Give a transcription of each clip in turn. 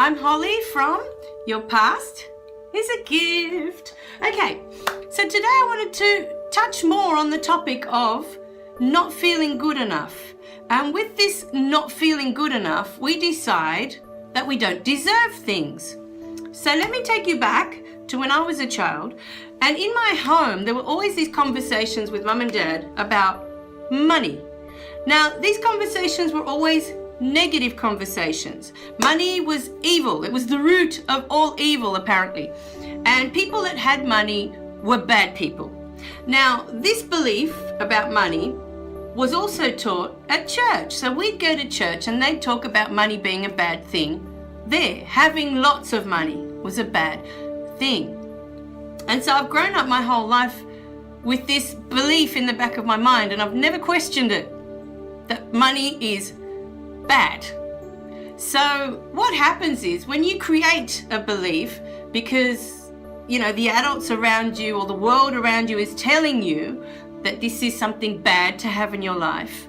I'm Holly from Your Past is a Gift. Okay, so today I wanted to touch more on the topic of not feeling good enough. And with this not feeling good enough, we decide that we don't deserve things. So let me take you back to when I was a child. And in my home, there were always these conversations with mum and dad about money. Now, these conversations were always negative conversations. Money was evil. It was the root of all evil, apparently. And people that had money were bad people. Now, this belief about money was also taught at church. So we'd go to church and they'd talk about money being a bad thing. There, having lots of money was a bad thing. And so I've grown up my whole life with this belief in the back of my mind, and I've never questioned it, that money is bad. So what happens is when you create a belief because, the adults around you or the world around you is telling you that this is something bad to have in your life,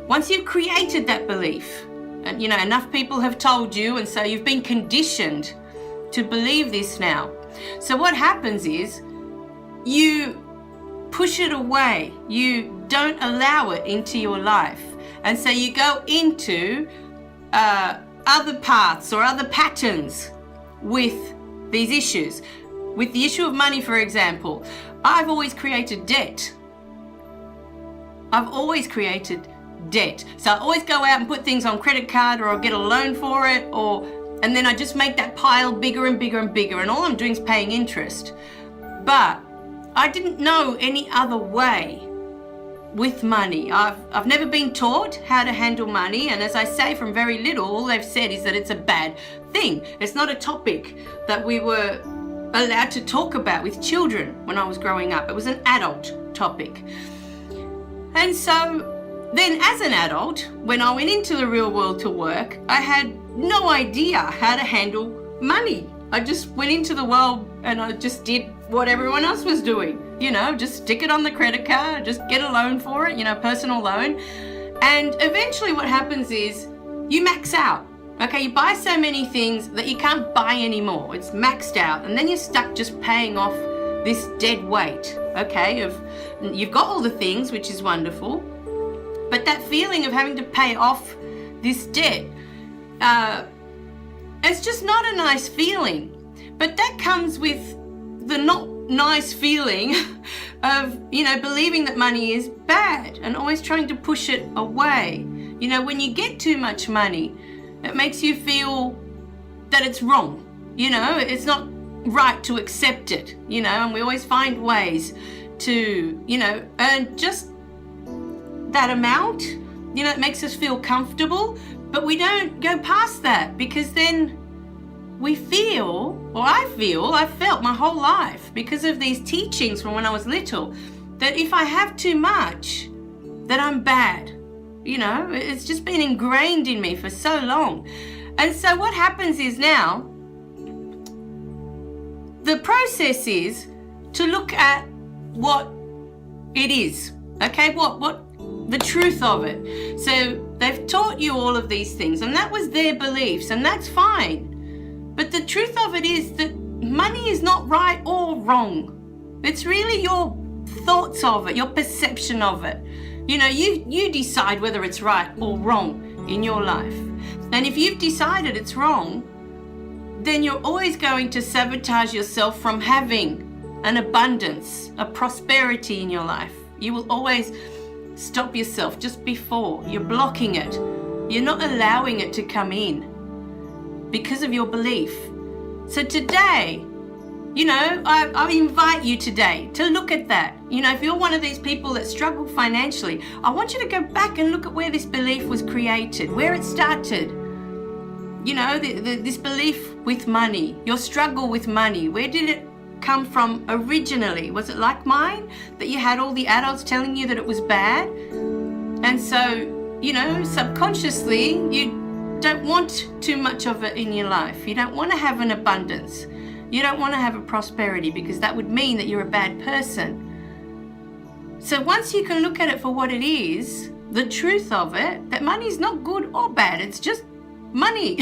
once you've created that belief, and enough people have told you, and so you've been conditioned to believe this now. So what happens is you push it away. You don't allow it into your life. And so you go into other paths or other patterns with these issues. With the issue of money, for example, I've always created debt. I've always created debt. So I always go out and put things on credit card, or I'll get a loan for it, and then I just make that pile bigger and bigger and bigger, and all I'm doing is paying interest. But I didn't know any other way with money. I've never been taught how to handle money, and as I say, from very little, all they've said is that it's a bad thing. It's not a topic that we were allowed to talk about with children when I was growing up. It was an adult topic. And so then as an adult, when I went into the real world to work, I had no idea how to handle money. I just went into the world and I just did what everyone else was doing. Just stick it on the credit card, just get a loan for it, personal loan. And eventually what happens is you max out. Okay, you buy so many things that you can't buy anymore. It's maxed out. And then you're stuck just paying off this dead weight, okay, you've got all the things, which is wonderful, but that feeling of having to pay off this debt, it's just not a nice feeling. But that comes with the not nice feeling of, believing that money is bad and always trying to push it away. When you get too much money, it makes you feel that it's wrong. It's not right to accept it, and we always find ways to, earn just that amount, it makes us feel comfortable, but we don't go past that, because then we feel, or I felt my whole life, because of these teachings from when I was little, that if I have too much, that I'm bad. It's just been ingrained in me for so long. And so what happens is now, the process is to look at what it is, okay? What the truth of it. So they've taught you all of these things, and that was their beliefs, and that's fine. But the truth of it is that money is not right or wrong. It's really your thoughts of it, your perception of it. You decide whether it's right or wrong in your life. And if you've decided it's wrong, then you're always going to sabotage yourself from having an abundance, a prosperity in your life. You will always stop yourself just before. You're blocking it. You're not allowing it to come in because of your belief. So today, I invite you today to look at that. If you're one of these people that struggle financially, I want you to go back and look at where this belief was created, where it started. This belief with money, your struggle with money, where did it come from originally? Was it like mine, that you had all the adults telling you that it was bad? And so, subconsciously, you don't want too much of it in your life. You don't want to have an abundance. You don't want to have a prosperity, because that would mean that you're a bad person. So once you can look at it for what it is, the truth of it, that money is not good or bad, it's just money.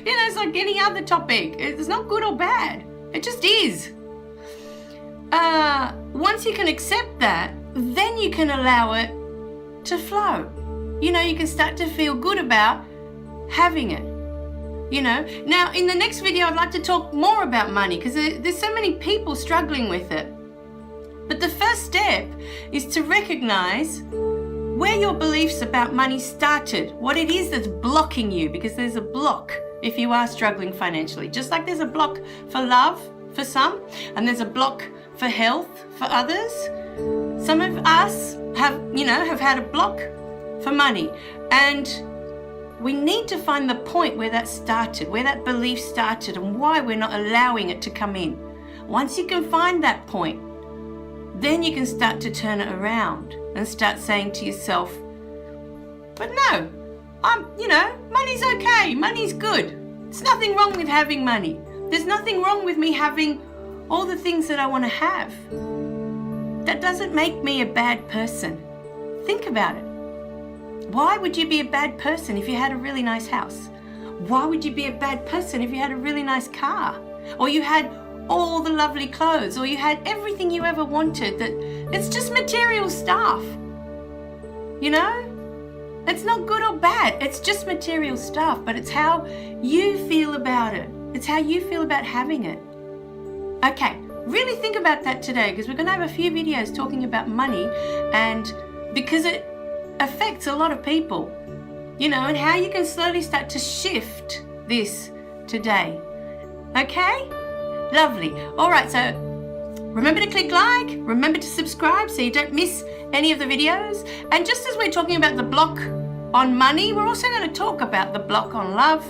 It's like any other topic. It's not good or bad. It just is. Once you can accept that, then you can allow it to flow. You can start to feel good about having it. Now in the next video I'd like to talk more about money, because there's so many people struggling with it. But the first step is to recognize where your beliefs about money started, what it is that's blocking you, because there's a block if you are struggling financially. Just like there's a block for love for some, and there's a block for health for others. Some of us have had a block for money, and we need to find the point where that started, where that belief started, and why we're not allowing it to come in. Once you can find that point, then you can start to turn it around and start saying to yourself, but no, money's okay, money's good. There's nothing wrong with having money. There's nothing wrong with me having all the things that I want to have. That doesn't make me a bad person. Think about it. Why would you be a bad person if you had a really nice house? Why would you be a bad person if you had a really nice car? Or you had all the lovely clothes, or you had everything you ever wanted? It's just material stuff. It's not good or bad. It's just material stuff, but it's how you feel about it. It's how you feel about having it. Okay, really think about that today, because we're going to have a few videos talking about money, and because it affects a lot of people, and how you can slowly start to shift this today. Okay? Lovely. All right, so remember to click like, remember to subscribe so you don't miss any of the videos. And just as we're talking about the block on money, we're also going to talk about the block on love,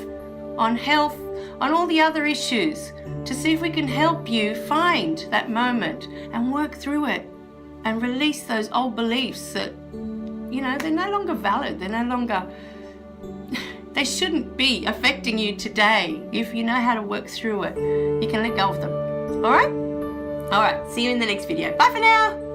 on health, on all the other issues, to see if we can help you find that moment and work through it and release those old beliefs that, they're no longer valid. They're no longer, they shouldn't be affecting you today. If you know how to work through it, you can let go of them. All right? All right. See you in the next video. Bye for now.